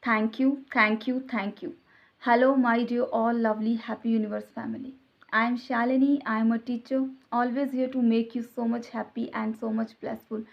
Thank you, thank you, thank you. Hello, my dear all lovely Happy Universe family. I am Shalini. I am a teacher, always here to make you so much happy and so much blissful.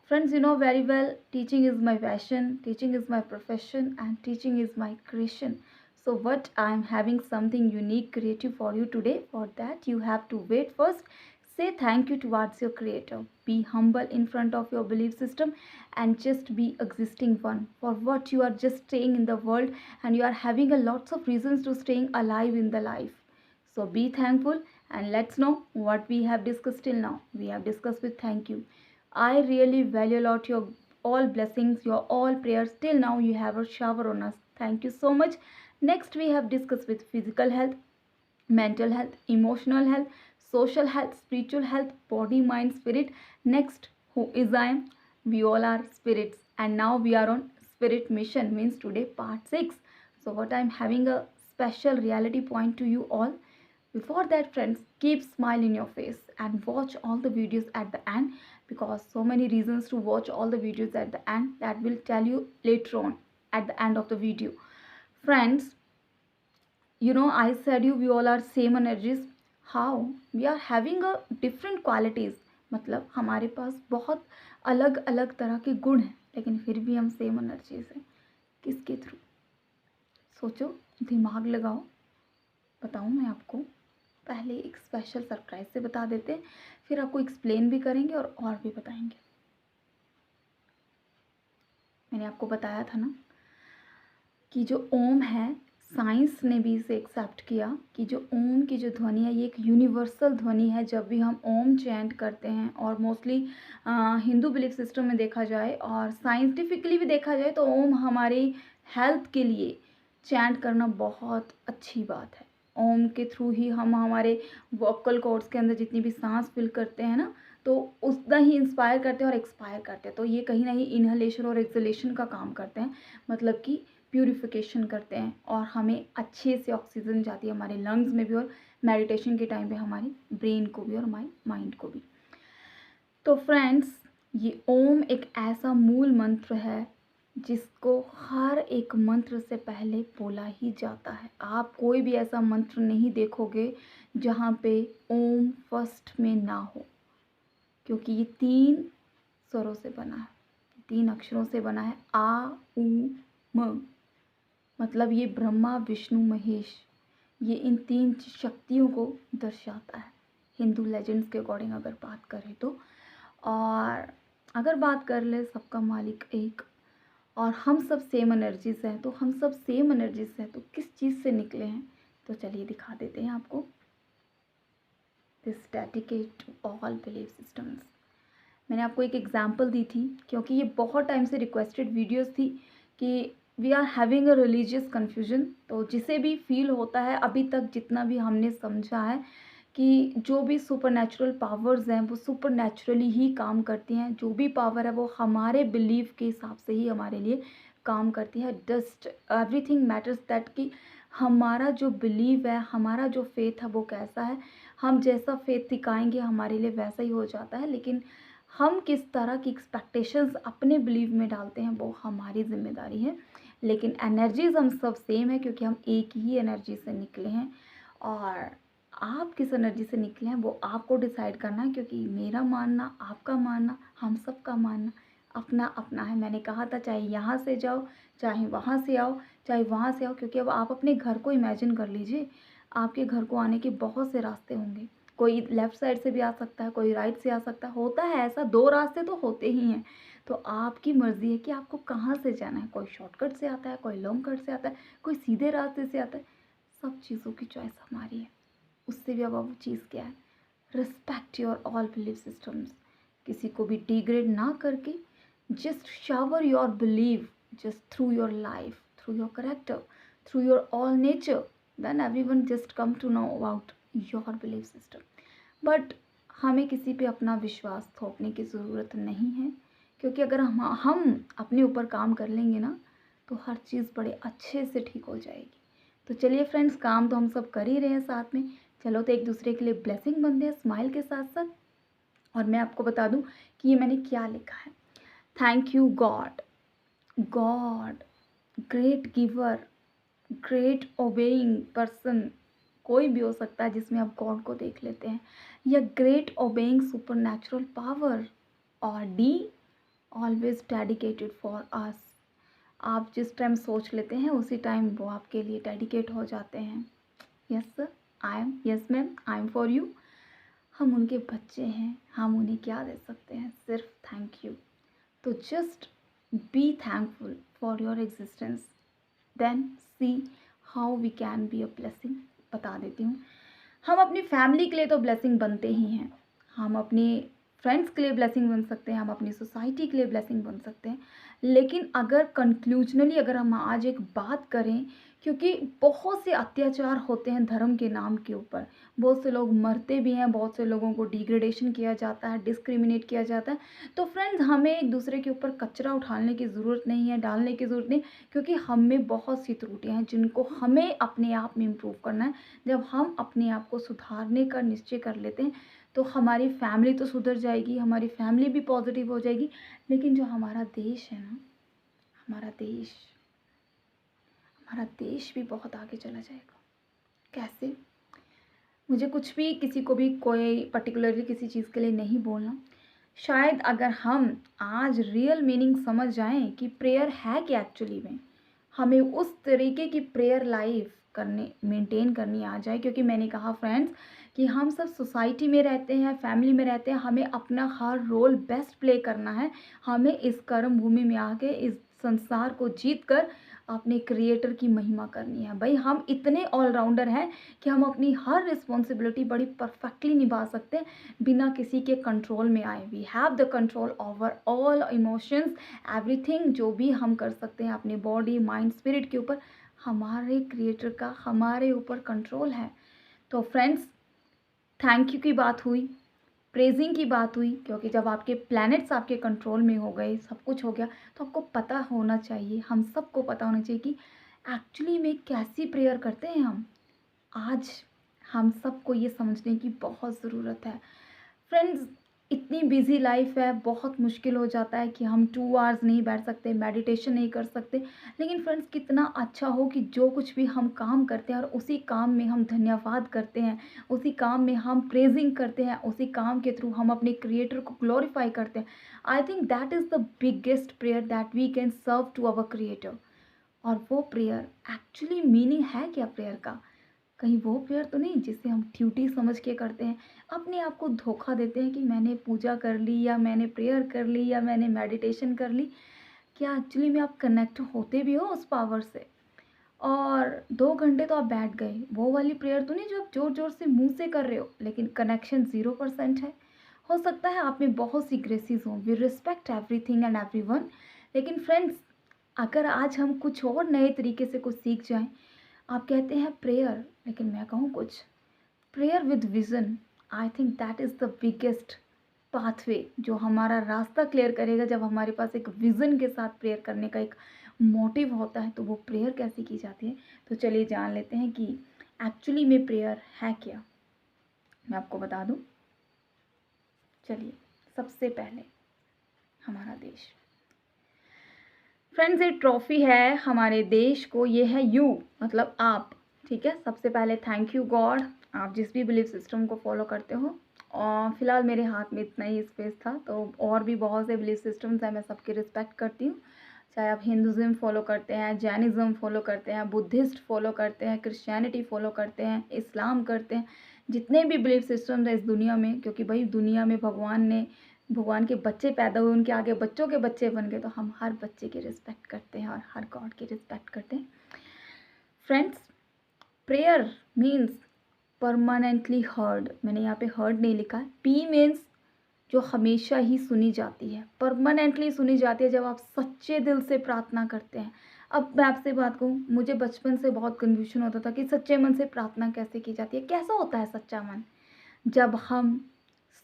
Friends, you know very well, teaching is my passion, teaching is my profession, and teaching is my creation. So, what I am having something unique, creative for you today. For that, you have to wait first. Say thank you towards your creator. Be humble in front of your belief system and just be existing one for what you are just staying in the world, and you are having a lots of reasons to staying alive in the life. So be thankful, and let's know what we have discussed till now. We have discussed with thank you. I really value a lot your all blessings, your all prayers. Till now you have a shower on us. Thank you so much. Next we have discussed with physical health, mental health, emotional health, social health, spiritual health, body, mind, spirit. Next, who is I am? We all are spirits, and now we are on spirit mission. Means today part 6. So what I'm having a special reality point to you all. Before that, friends, keep smile in your face and watch all the videos at the end, because so many reasons to watch all the videos at the end that will tell you later on at the end of the video. Friends, you know, I said you we all are same energies. How we are having a different qualities, मतलब हमारे पास बहुत अलग अलग तरह के गुण हैं, लेकिन फिर भी हम सेम एनर्जीज हैं. किसके थ्रू? सोचो, दिमाग लगाओ. बताऊं मैं आपको? पहले एक स्पेशल सरप्राइज से बता देते हैं, फिर आपको एक्सप्लेन भी करेंगे और भी बताएंगे. मैंने आपको बताया था ना कि जो ओम है, साइंस ने भी इसे एक्सेप्ट किया कि जो ओम की जो ध्वनि है ये एक यूनिवर्सल ध्वनि है. जब भी हम ओम चैंट करते हैं, और मोस्टली हिंदू बिलीफ सिस्टम में देखा जाए और साइंटिफिकली भी देखा जाए, तो ओम हमारी हेल्थ के लिए चैंट करना बहुत अच्छी बात है. ओम के थ्रू ही हम हमारे वोकल कॉर्ड्स के अंदर जितनी भी सांस फिल करते हैं ना, तो उतना ही इंस्पायर करते हैं और एक्सपायर करते हैं. तो ये कहीं ना कहीं इनहलेशन और एक्सलेशन का काम करते हैं, मतलब कि प्यूरिफिकेशन करते हैं, और हमें अच्छे से ऑक्सीजन जाती है हमारे लंग्स में भी, और मेडिटेशन के टाइम पे हमारी ब्रेन को भी और हमारे माइंड को भी. तो फ्रेंड्स, ये ओम एक ऐसा मूल मंत्र है जिसको हर एक मंत्र से पहले बोला ही जाता है. आप कोई भी ऐसा मंत्र नहीं देखोगे जहाँ पे ओम फर्स्ट में ना हो, क्योंकि ये 3 स्वरों से बना है, 3 अक्षरों से बना है. आ उ म, मतलब ये ब्रह्मा विष्णु महेश, ये इन 3 शक्तियों को दर्शाता है हिंदू लेजेंड्स के अकॉर्डिंग अगर बात करें तो. और अगर बात कर ले सबका मालिक एक, और हम सब सेम एनर्जीज हैं, तो हम सब सेम एनर्जीज हैं, तो किस चीज़ से निकले हैं? तो चलिए दिखा देते हैं आपको. This dedicate to all belief systems. मैंने आपको एक एग्जांपल दी थी, क्योंकि ये बहुत टाइम से रिक्वेस्टेड वीडियोस थी कि we are having a religious confusion. तो जिसे भी फील होता है, अभी तक जितना भी हमने समझा है कि जो भी सुपर नेचुरल पावर्स हैं वो सुपर नेचुरली ही काम करती हैं. जो भी पावर है वो हमारे बिलीव के हिसाब से ही हमारे लिए काम करती है. जस्ट एवरीथिंग मैटर्स दैट कि हमारा जो बिलीव है, हमारा जो फेथ है वो कैसा है. हम जैसा फेथ दिखाएंगे हमारे लिए वैसा ही हो जाता है, लेकिन हम किस तरह की एक्सपेक्टेशंस अपने बिलीव में डालते हैं वो हमारी जिम्मेदारी है. लेकिन एनर्जीज हम सब सेम है, क्योंकि हम एक ही एनर्जी से निकले हैं. और आप किस एनर्जी से निकले हैं वो आपको डिसाइड करना है, क्योंकि मेरा मानना, आपका मानना, हम सब का मानना अपना अपना है. मैंने कहा था चाहे यहाँ से जाओ, चाहे वहाँ से आओ, चाहे वहाँ से आओ, क्योंकि अब आप अपने घर को इमेजिन कर लीजिए. आपके घर को आने के बहुत से रास्ते होंगे. कोई लेफ़्ट साइड से भी आ सकता है, कोई राइट से आ सकता है. होता है ऐसा, 2 रास्ते तो होते ही हैं. तो आपकी मर्ज़ी है कि आपको कहाँ से जाना है. कोई शॉर्टकट से आता है, कोई लॉन्ग कट से आता है, कोई सीधे रास्ते से आता है. सब चीज़ों की चॉइस हमारी है. उससे भी अब वो चीज़ क्या है? Respect your all belief systems. किसी को भी डिग्रेड ना करके, just shower your believe just through your life, through your character, through your all nature. Then everyone just come to know about your belief system. But हमें किसी पे अपना विश्वास थोपने की ज़रूरत नहीं है, क्योंकि अगर हम अपने ऊपर काम कर लेंगे ना, तो हर चीज़ बड़े अच्छे से ठीक हो जाएगी. तो चलिए फ्रेंड्स, काम तो हम सब कर ही रहे हैं साथ में. चलो तो एक दूसरे के लिए ब्लेसिंग बनते हैं स्माइल के साथ साथ. और मैं आपको बता दूं कि ये मैंने क्या लिखा है. Thank you God. God great giver, great obeying person, कोई भी हो सकता है जिसमें आप गॉड को देख लेते हैं, या ग्रेट ओबेइंग सुपरनैचुरल पावर, और D always dedicated for us. आप जिस टाइम सोच लेते हैं उसी टाइम वो आपके लिए डेडिकेट हो जाते हैं। Yes sir, I am, yes ma'am, I am for you. हम उनके बच्चे हैं, हम उन्हें क्या दे सकते हैं, सिर्फ थैंक यू। तो just be thankful for your existence, then see how we can be a blessing. बता देती हूँ, हम अपनी फैमिली के लिए तो ब्लेसिंग बनते ही हैं, हम अपने फ्रेंड्स के लिए ब्लेसिंग बन सकते हैं, हम अपनी सोसाइटी के लिए ब्लेसिंग बन सकते हैं। लेकिन अगर कंक्लूजनली अगर हम आज एक बात करें, क्योंकि बहुत से अत्याचार होते हैं धर्म के नाम के ऊपर, बहुत से लोग मरते भी हैं, बहुत से लोगों को डिग्रेडेशन किया जाता है, डिस्क्रिमिनेट किया जाता है। तो फ्रेंड्स, हमें एक दूसरे के ऊपर कचरा उठाने की ज़रूरत नहीं है, डालने की ज़रूरत नहीं, क्योंकि हम में बहुत सी त्रुटियां हैं जिनको हमें अपने आप में इम्प्रूव करना है। जब हम अपने आप को सुधारने का निश्चय कर लेते हैं तो हमारी फैमिली तो सुधर जाएगी, हमारी फैमिली भी पॉजिटिव हो जाएगी, लेकिन जो हमारा देश है ना, हमारा देश, हमारा देश भी बहुत आगे चला जाएगा। कैसे? मुझे कुछ भी किसी को भी कोई पर्टिकुलरली किसी चीज़ के लिए नहीं बोलना, शायद अगर हम आज रियल मीनिंग समझ जाएं कि प्रेयर है क्या एक्चुअली में, हमें उस तरीके की प्रेयर लाइफ करने मेंटेन करनी आ जाए। क्योंकि मैंने कहा फ्रेंड्स कि हम सब सोसाइटी में रहते हैं, फैमिली में रहते हैं, हमें अपना हर रोल बेस्ट प्ले करना है। हमें इस कर्म भूमि में आके इस संसार को जीत कर अपने क्रिएटर की महिमा करनी है। भाई, हम इतने ऑलराउंडर हैं कि हम अपनी हर रिस्पॉन्सिबिलिटी बड़ी परफेक्टली निभा सकते हैं बिना किसी के कंट्रोल में आए। We have the control over all emotions, everything. जो भी हम कर सकते हैं अपने बॉडी, माइंड, स्पिरिट के ऊपर, हमारे क्रिएटर का हमारे ऊपर कंट्रोल है। तो फ्रेंड्स, थैंक यू की बात हुई, प्रेजिंग की बात हुई, क्योंकि जब आपके प्लैनेट्स आपके कंट्रोल में हो गए, सब कुछ हो गया, तो आपको पता होना चाहिए, हम सबको पता होना चाहिए कि एक्चुअली में कैसी प्रेयर करते हैं हम। आज हम सबको ये समझने की बहुत ज़रूरत है। फ्रेंड्स, इतनी बिजी लाइफ है, बहुत मुश्किल हो जाता है कि हम 2 आवर्स नहीं बैठ सकते, मेडिटेशन नहीं कर सकते। लेकिन फ्रेंड्स, कितना अच्छा हो कि जो कुछ भी हम काम करते हैं और उसी काम में हम धन्यवाद करते हैं, उसी काम में हम प्रेजिंग करते हैं, उसी काम के थ्रू हम अपने क्रिएटर को ग्लोरीफाई करते हैं। I think that is the biggest prayer that we can serve to our creator. और वो प्रेयर एक्चुअली मीनिंग है क्या प्रेयर का? कहीं वो प्रेयर तो नहीं जिसे हम ड्यूटी समझ के करते हैं, अपने आप को धोखा देते हैं कि मैंने पूजा कर ली, या मैंने प्रेयर कर ली, या मैंने मेडिटेशन कर ली। क्या एक्चुअली में आप कनेक्ट होते भी हो उस पावर से? और 2 घंटे तो आप बैठ गए, वो वाली प्रेयर तो नहीं जो आप ज़ोर ज़ोर से मुंह से कर रहे हो, लेकिन कनेक्शन 0% है। हो सकता है आप में बहुत सी ग्रेसीज हों, we respect everything and everyone. लेकिन फ्रेंड्स, अगर आज हम कुछ और नए तरीके से कुछ सीख जाएं, आप कहते हैं प्रेयर, लेकिन मैं कहूँ कुछ, prayer with vision. I think that is the biggest pathway जो हमारा रास्ता क्लियर करेगा। जब हमारे पास एक विज़न के साथ प्रेयर करने का एक मोटिव होता है, तो वो प्रेयर कैसी की जाती है। तो चलिए जान लेते हैं कि एक्चुअली में प्रेयर है क्या। मैं आपको बता दूं, चलिए, सबसे पहले हमारा देश। फ्रेंड्स, ये ट्रॉफी है हमारे देश को, ये है यू, मतलब आप। ठीक है, सबसे पहले थैंक यू गॉड, आप जिस भी बिलीफ सिस्टम को फॉलो करते हो। और फिलहाल मेरे हाथ में इतना ही स्पेस था, तो और भी बहुत से बिलीफ सिस्टम्स हैं, मैं सबकी रिस्पेक्ट करती हूँ। चाहे आप हिंदुज़म फॉलो करते हैं, जैनिज़्म फॉलो करते हैं, बुद्धिस्ट फॉलो करते हैं, क्रिश्चियनिटी फॉलो करते हैं, इस्लाम करते हैं, जितने भी बिलीफ सिस्टम्स हैं इस दुनिया में, क्योंकि भाई दुनिया में भगवान के बच्चे पैदा हुए, उनके आगे बच्चों के बच्चे बन गए, तो हम हर बच्चे की रिस्पेक्ट करते हैं और हर गॉड की रिस्पेक्ट करते हैं। Friends, prayer means permanently heard. मैंने यहाँ पे हर्ड नहीं लिखा है। पी मीन्स जो हमेशा ही सुनी जाती है, परमानेंटली सुनी जाती है, जब आप सच्चे दिल से प्रार्थना करते हैं। अब मैं आपसे बात कहूँ, मुझे बचपन से बहुत कन्फ्यूजन होता था कि सच्चे मन से प्रार्थना कैसे की जाती है, कैसा होता है सच्चा मन। जब हम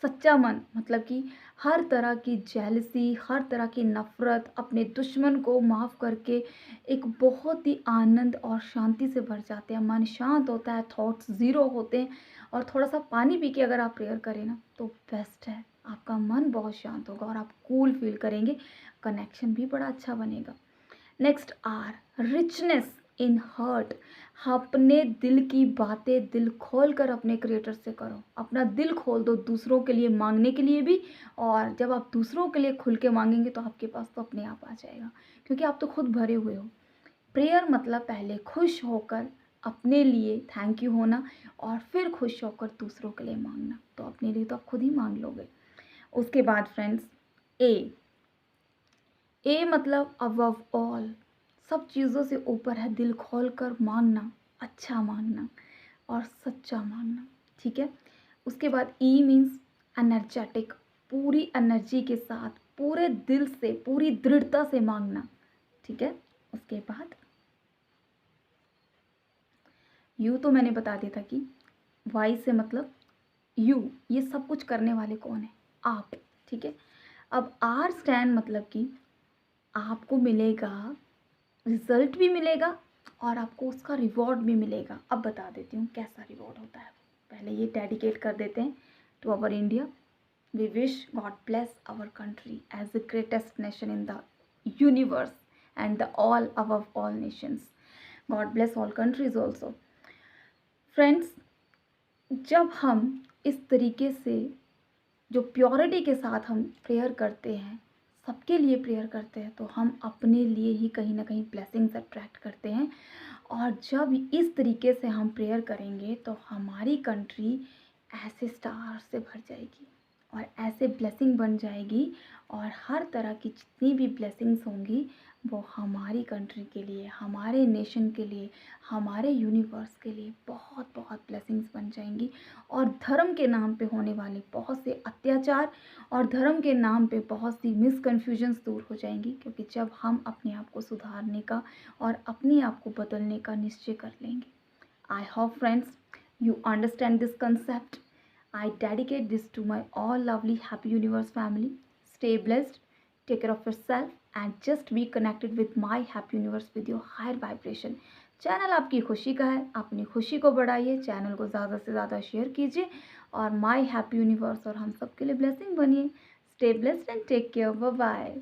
सच्चा मन मतलब कि हर तरह की जेलसी, हर तरह की नफ़रत, अपने दुश्मन को माफ़ करके एक बहुत ही आनंद और शांति से भर जाते हैं। मन शांत होता है, थॉट्स ज़ीरो होते हैं, और थोड़ा सा पानी पी के अगर आप प्रेयर करें ना, तो बेस्ट है। आपका मन बहुत शांत होगा और आप कूल फील करेंगे, कनेक्शन भी बड़ा अच्छा बनेगा। Next are richness in heart, अपने दिल की बातें दिल खोल कर अपने क्रिएटर से करो, अपना दिल खोल दो दूसरों के लिए मांगने के लिए भी। और जब आप दूसरों के लिए खुल के मांगेंगे तो आपके पास तो अपने आप आ जाएगा, क्योंकि आप तो खुद भरे हुए हो। प्रेयर मतलब पहले खुश होकर अपने लिए थैंक यू होना और फिर खुश होकर दूसरों के लिए मांगना, तो अपने लिए तो आप खुद ही मांग लोगे। उसके बाद फ्रेंड्स ए मतलब अबव ऑल, सब चीज़ों से ऊपर है दिल खोल कर मांगना, अच्छा मांगना और सच्चा मांगना, ठीक है। उसके बाद ई मीन्स एनर्जेटिक, पूरी एनर्जी के साथ पूरे दिल से पूरी दृढ़ता से मांगना, ठीक है। उसके बाद यू तो मैंने बता दिया था कि वाई से मतलब यू, ये सब कुछ करने वाले कौन है, आप, ठीक है। अब आर स्टैंड मतलब कि आपको मिलेगा, रिजल्ट भी मिलेगा और आपको उसका रिवॉर्ड भी मिलेगा। अब बता देती हूँ कैसा रिवॉर्ड होता है। पहले ये डेडिकेट कर देते हैं to our India. We wish God bless our country as the greatest nation in the universe and the all above all nations. God bless all countries also. Friends, जब हम इस तरीके से जो प्योरिटी के साथ हम प्रेयर करते हैं, सबके लिए प्रेयर करते हैं, तो हम अपने लिए ही कहीं ना कहीं ब्लेसिंग्स अट्रैक्ट करते हैं। और जब इस तरीके से हम प्रेयर करेंगे तो हमारी कंट्री ऐसे स्टार से भर जाएगी और ऐसे ब्लेसिंग बन जाएगी, और हर तरह की जितनी भी ब्लेसिंग्स होंगी वो हमारी कंट्री के लिए, हमारे नेशन के लिए, हमारे यूनिवर्स के लिए बहुत बहुत ब्लेसिंग्स बन जाएंगी। और धर्म के नाम पे होने वाले बहुत से अत्याचार और धर्म के नाम पे बहुत सी मिसकन्फ्यूजन्स दूर हो जाएंगी, क्योंकि जब हम अपने आप को सुधारने का और अपने आप को बदलने का निश्चय कर लेंगे। I hope friends you understand this concept. I dedicate this to my all lovely happy universe family. Stay blessed, take care of yourself and just be connected with my happy universe with your higher vibration. Channel आपकी खुशी का है, अपनी खुशी को बढ़ाइए, channel को ज़्यादा से ज़्यादा शेयर कीजिए और माय हैप्पी यूनिवर्स और हम सबके लिए ब्लेसिंग बनिए। Stay blessed and take care, bye bye.